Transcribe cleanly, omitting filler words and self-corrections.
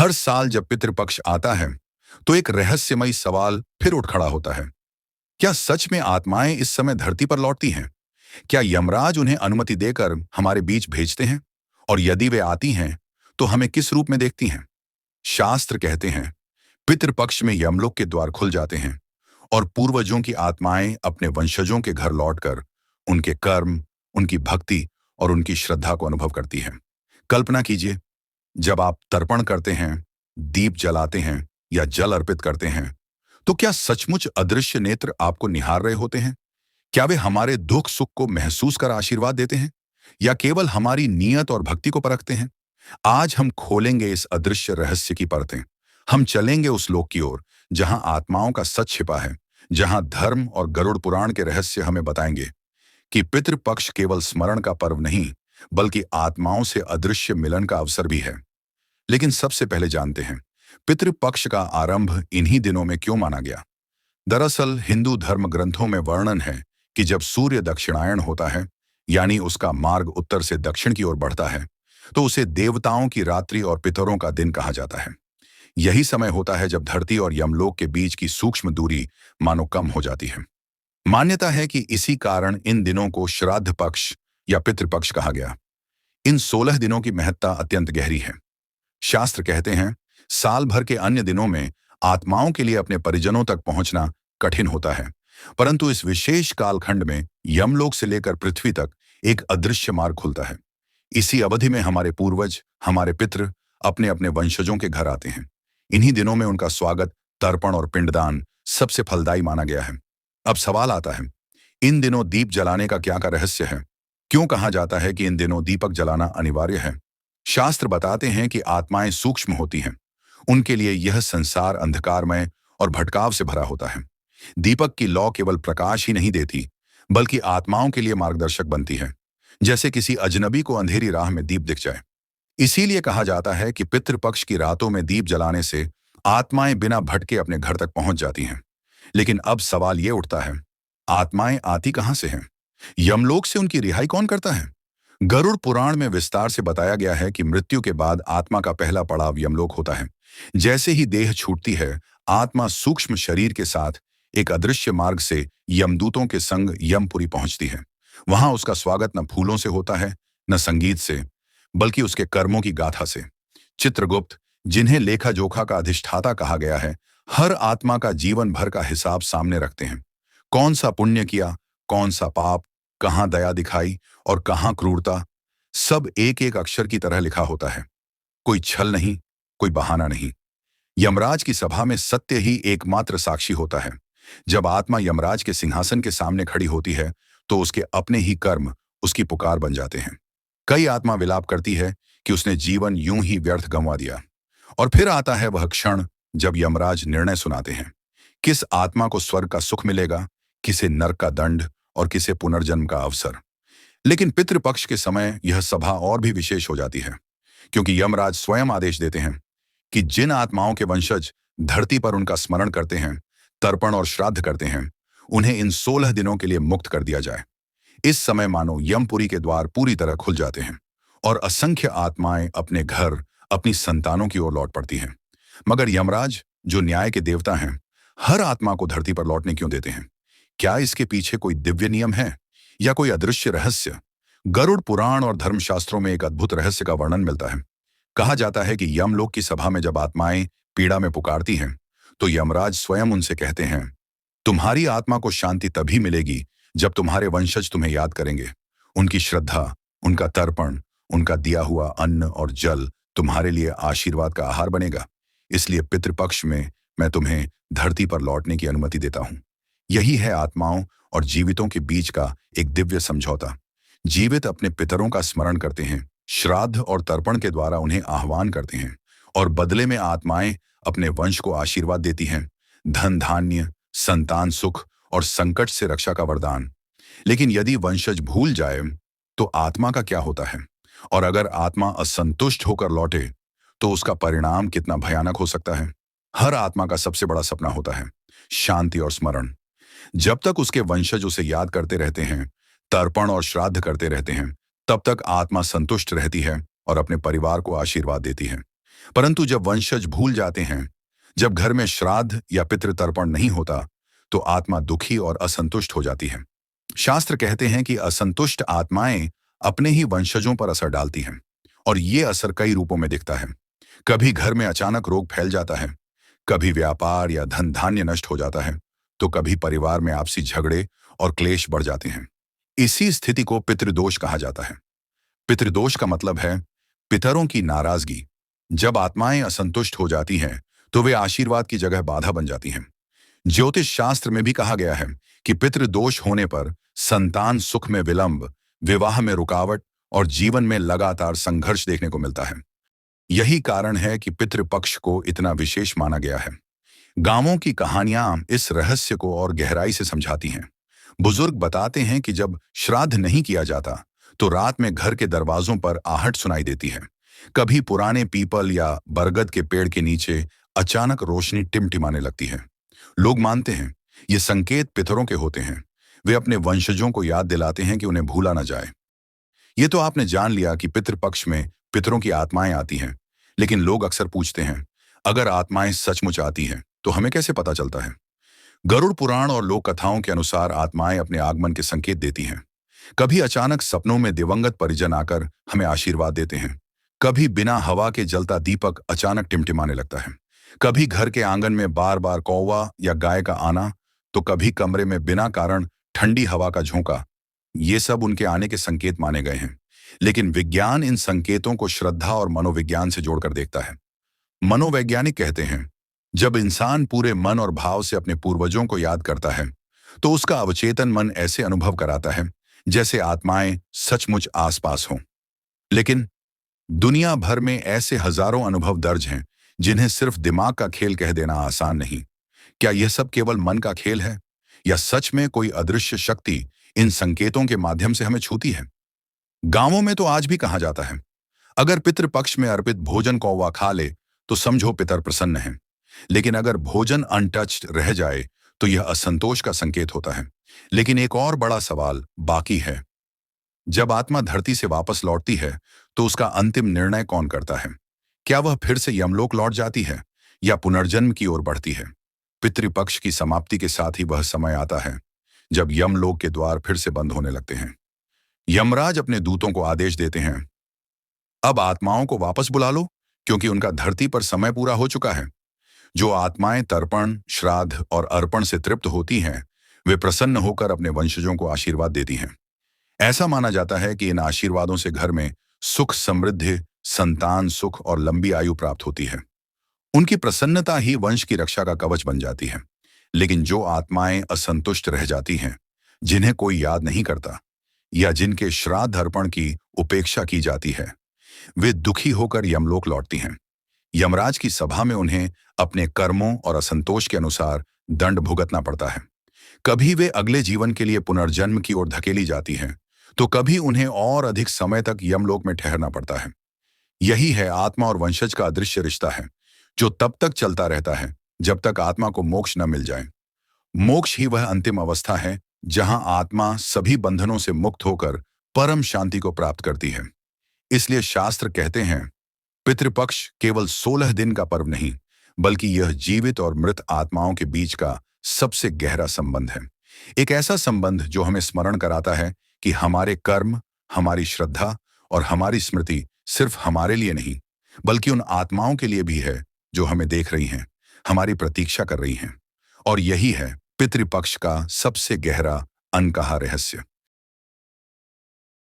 हर साल जब पितृपक्ष आता है तो एक रहस्यमयी सवाल फिर उठ खड़ा होता है। क्या सच में आत्माएं इस समय धरती पर लौटती हैं? क्या यमराज उन्हें अनुमति देकर हमारे बीच भेजते हैं? और यदि वे आती हैं तो हमें किस रूप में देखती हैं? शास्त्र कहते हैं पितृपक्ष में यमलोक के द्वार खुल जाते हैं और पूर्वजों की आत्माएं अपने वंशजों के घर लौटकर उनके कर्म, उनकी भक्ति और उनकी श्रद्धा को अनुभव करती हैं। कल्पना कीजिए, जब आप तर्पण करते हैं, दीप जलाते हैं या जल अर्पित करते हैं, तो क्या सचमुच अदृश्य नेत्र आपको निहार रहे होते हैं? क्या वे हमारे दुख सुख को महसूस कर आशीर्वाद देते हैं या केवल हमारी नीयत और भक्ति को परखते हैं? आज हम खोलेंगे इस अदृश्य रहस्य की परतें। हम चलेंगे उस लोक की ओर जहां आत्माओं का सच छिपा है, जहां धर्म और गरुड़ पुराण के रहस्य हमें बताएंगे कि पितृपक्ष केवल स्मरण का पर्व नहीं, बल्कि आत्माओं से अदृश्य मिलन का अवसर भी है। लेकिन सबसे पहले जानते हैं पितृपक्ष का आरंभ इन्हीं दिनों में क्यों माना गया। दरअसल हिंदू धर्म ग्रंथों में वर्णन है कि जब सूर्य दक्षिणायन होता है, यानी उसका मार्ग उत्तर से दक्षिण की ओर बढ़ता है, तो उसे देवताओं की रात्रि और पितरों का दिन कहा जाता है। यही समय होता है जब धरती और यमलोक के बीच की सूक्ष्म दूरी मानो कम हो जाती है। मान्यता है कि इसी कारण इन दिनों को श्राद्ध पक्ष या पितृपक्ष कहा गया। इन 16 दिनों की महत्ता अत्यंत गहरी है। शास्त्र कहते हैं साल भर के अन्य दिनों में आत्माओं के लिए अपने परिजनों तक पहुंचना कठिन होता है, परंतु इस विशेष कालखंड में यमलोक से लेकर पृथ्वी तक एक अदृश्य मार्ग खुलता है। इसी अवधि में हमारे पूर्वज, हमारे पितृ अपने अपने वंशजों के घर आते हैं। इन्हीं दिनों में उनका स्वागत, तर्पण और पिंडदान सबसे फलदायी माना गया है। अब सवाल आता है, इन दिनों दीप जलाने का क्या रहस्य है? क्यों कहा जाता है कि इन दिनों दीपक जलाना अनिवार्य है? शास्त्र बताते हैं कि आत्माएं सूक्ष्म होती हैं। उनके लिए यह संसार अंधकारमय और भटकाव से भरा होता है। दीपक की लौ केवल प्रकाश ही नहीं देती, बल्कि आत्माओं के लिए मार्गदर्शक बनती है, जैसे किसी अजनबी को अंधेरी राह में दीप दिख जाए। इसीलिए कहा जाता है कि पितृपक्ष की रातों में दीप जलाने से आत्माएं बिना भटके अपने घर तक पहुंच जाती हैं। लेकिन अब सवाल यह उठता है, आत्माएं आती कहां से हैं? यमलोक से उनकी रिहाई कौन करता है? गरुड़ पुराण में विस्तार से बताया गया है कि मृत्यु के बाद आत्मा का पहला पड़ाव यमलोक होता है। जैसे ही देह छूटती है, आत्मा सूक्ष्म शरीर के साथ एक अदृश्य मार्ग से यमदूतों के संग यमपुरी पहुंचती है। वहां उसका स्वागत न फूलों से होता है, न संगीत से, बल्कि उसके कर्मों की गाथा से। चित्रगुप्त, जिन्हें लेखा जोखा का अधिष्ठाता कहा गया है, हर आत्मा का जीवन भर का हिसाब सामने रखते हैं। कौन सा पुण्य किया, कौन सा पाप, कहां दया दिखाई और कहां क्रूरता, सब एक एक अक्षर की तरह लिखा होता है। कोई छल नहीं, कोई बहाना नहीं। यमराज की सभा में सत्य ही एकमात्र साक्षी होता है। जब आत्मा यमराज के सिंहासन के सामने खड़ी होती है, तो उसके अपने ही कर्म उसकी पुकार बन जाते हैं। कई आत्मा विलाप करती है कि उसने जीवन यूं ही व्यर्थ गंवा दिया। और फिर आता है वह क्षण जब यमराज निर्णय सुनाते हैं। किस आत्मा को स्वर्ग का सुख मिलेगा, किसे नरक का दंड और किसे पुनर्जन्म का अवसर। लेकिन पितृपक्ष के समय यह सभा और भी विशेष हो जाती है, क्योंकि यमराज स्वयं आदेश देते हैं कि जिन आत्माओं के वंशज धरती पर उनका स्मरण करते हैं, तर्पण और श्राद्ध करते हैं, उन्हें इन 16 दिनों के लिए मुक्त कर दिया जाए। इस समय मानो यमपुरी के द्वार पूरी तरह खुल जाते हैं और असंख्य आत्माएं अपने घर, अपनी संतानों की ओर लौट पड़ती हैं। मगर यमराज, जो न्याय के देवता हैं, हर आत्मा को धरती पर लौटने क्यों देते हैं? क्या इसके पीछे कोई दिव्य नियम है या कोई अदृश्य रहस्य? गरुड़ पुराण और धर्मशास्त्रों में एक अद्भुत रहस्य का वर्णन मिलता है। कहा जाता है कि यमलोक की सभा में जब आत्माएं पीड़ा में पुकारती हैं, तो यमराज स्वयं उनसे कहते हैं, तुम्हारी आत्मा को शांति तभी मिलेगी जब तुम्हारे वंशज तुम्हें याद करेंगे। उनकी श्रद्धा, उनका तर्पण, उनका दिया हुआ अन्न और जल तुम्हारे लिए आशीर्वाद का आहार बनेगा। इसलिए पितृपक्ष में मैं तुम्हें धरती पर लौटने की अनुमति देता हूं। यही है आत्माओं और जीवितों के बीच का एक दिव्य समझौता। जीवित अपने पितरों का स्मरण करते हैं, श्राद्ध और तर्पण के द्वारा उन्हें आह्वान करते हैं, और बदले में आत्माएं अपने वंश को आशीर्वाद देती हैं, धन धान्य, संतान सुख और संकट से रक्षा का वरदान। लेकिन यदि वंशज भूल जाए तो आत्मा का क्या होता है? और अगर आत्मा असंतुष्ट होकर लौटे तो उसका परिणाम कितना भयानक हो सकता है? हर आत्मा का सबसे बड़ा सपना होता है शांति और स्मरण। जब तक उसके वंशज उसे याद करते रहते हैं, तर्पण और श्राद्ध करते रहते हैं, तब तक आत्मा संतुष्ट रहती है और अपने परिवार को आशीर्वाद देती है। परंतु जब वंशज भूल जाते हैं, जब घर में श्राद्ध या पितृतर्पण नहीं होता, तो आत्मा दुखी और असंतुष्ट हो जाती है। शास्त्र कहते हैं कि असंतुष्ट आत्माएं अपने ही वंशजों पर असर डालती हैं, और ये असर कई रूपों में दिखता है। कभी घर में अचानक रोग फैल जाता है, कभी व्यापार या धन धान्य नष्ट हो जाता है, तो कभी परिवार में आपसी झगड़े और क्लेश बढ़ जाते हैं। इसी स्थिति को पितृदोष कहा जाता है। पितृदोष का मतलब है पितरों की नाराजगी। जब आत्माएं असंतुष्ट हो जाती हैं, तो वे आशीर्वाद की जगह बाधा बन जाती हैं। ज्योतिष शास्त्र में भी कहा गया है कि पितृदोष होने पर संतान सुख में विलंब, विवाह में रुकावट और जीवन में लगातार संघर्ष देखने को मिलता है। यही कारण है कि पितृपक्ष को इतना विशेष माना गया है। गांवों की कहानियां इस रहस्य को और गहराई से समझाती हैं। बुजुर्ग बताते हैं कि जब श्राद्ध नहीं किया जाता, तो रात में घर के दरवाजों पर आहट सुनाई देती है। कभी पुराने पीपल या बरगद के पेड़ के नीचे अचानक रोशनी टिमटिमाने लगती है। लोग मानते हैं ये संकेत पितरों के होते हैं। वे अपने वंशजों को याद दिलाते हैं कि उन्हें भूला न जाए। ये तो आपने जान लिया कि पितृपक्ष में पितरों की आत्माएं आती हैं, लेकिन लोग अक्सर पूछते हैं, अगर आत्माएं सचमुच आती हैं, तो हमें कैसे पता चलता है? गरुड़ पुराण और लोक कथाओं के अनुसार आत्माएं अपने आगमन के संकेत देती हैं। कभी अचानक सपनों में दिवंगत परिजन आकर हमें आशीर्वाद देते हैं। कभी बिना हवा के जलता दीपक अचानक टिमटिमाने लगता है। कभी घर के आंगन में बार बार कौवा या गाय का आना, तो कभी कमरे में बिना कारण ठंडी हवा का झोंका। ये सब उनके आने के संकेत माने गए हैं। लेकिन विज्ञान इन संकेतों को श्रद्धा और मनोविज्ञान से जोड़कर देखता है। मनोवैज्ञानिक कहते हैं, जब इंसान पूरे मन और भाव से अपने पूर्वजों को याद करता है, तो उसका अवचेतन मन ऐसे अनुभव कराता है जैसे आत्माएं सचमुच आसपास हों। लेकिन दुनिया भर में ऐसे हजारों अनुभव दर्ज हैं जिन्हें सिर्फ दिमाग का खेल कह देना आसान नहीं। क्या यह सब केवल मन का खेल है, या सच में कोई अदृश्य शक्ति इन संकेतों के माध्यम से हमें छूती है? गांवों में तो आज भी कहा जाता है, अगर पितृपक्ष में अर्पित भोजन कौवा खा ले, तो समझो पितर प्रसन्न है। लेकिन अगर भोजन अनटच्ड रह जाए, तो यह असंतोष का संकेत होता है। लेकिन एक और बड़ा सवाल बाकी है। जब आत्मा धरती से वापस लौटती है, तो उसका अंतिम निर्णय कौन करता है? क्या वह फिर से यमलोक लौट जाती है, या पुनर्जन्म की ओर बढ़ती है? पितृपक्ष की समाप्ति के साथ ही वह समय आता है जब यमलोक के द्वार फिर से बंद होने लगते हैं। यमराज अपने दूतों को आदेश देते हैं, अब आत्माओं को वापस बुला लो, क्योंकि उनका धरती पर समय पूरा हो चुका है। जो आत्माएं तर्पण, श्राद्ध और अर्पण से तृप्त होती हैं, वे प्रसन्न होकर अपने वंशजों को आशीर्वाद देती हैं। ऐसा माना जाता है कि इन आशीर्वादों से घर में सुख, समृद्धि, संतान सुख और लंबी आयु प्राप्त होती है। उनकी प्रसन्नता ही वंश की रक्षा का कवच बन जाती है। लेकिन जो आत्माएं असंतुष्ट रह जाती हैं, जिन्हें कोई याद नहीं करता, या जिनके श्राद्ध अर्पण की उपेक्षा की जाती है, वे दुखी होकर यमलोक लौटती हैं। यमराज की सभा में उन्हें अपने कर्मों और असंतोष के अनुसार दंड भुगतना पड़ता है। कभी वे अगले जीवन के लिए पुनर्जन्म की ओर धकेली जाती हैं, तो कभी उन्हें और अधिक समय तक यमलोक में ठहरना पड़ता है। यही है आत्मा और वंशज का अदृश्य रिश्ता है, जो तब तक चलता रहता है जब तक आत्मा को मोक्ष न मिल जाए। मोक्ष ही वह अंतिम अवस्था है जहां आत्मा सभी बंधनों से मुक्त होकर परम शांति को प्राप्त करती है। इसलिए शास्त्र कहते हैं, पितृपक्ष केवल 16 दिन का पर्व नहीं, बल्कि यह जीवित और मृत आत्माओं के बीच का सबसे गहरा संबंध है। एक ऐसा संबंध जो हमें स्मरण कराता है कि हमारे कर्म, हमारी श्रद्धा और हमारी स्मृति सिर्फ हमारे लिए नहीं, बल्कि उन आत्माओं के लिए भी है जो हमें देख रही हैं, हमारी प्रतीक्षा कर रही हैं। और यही है पितृपक्ष का सबसे गहरा अनकहा रहस्य।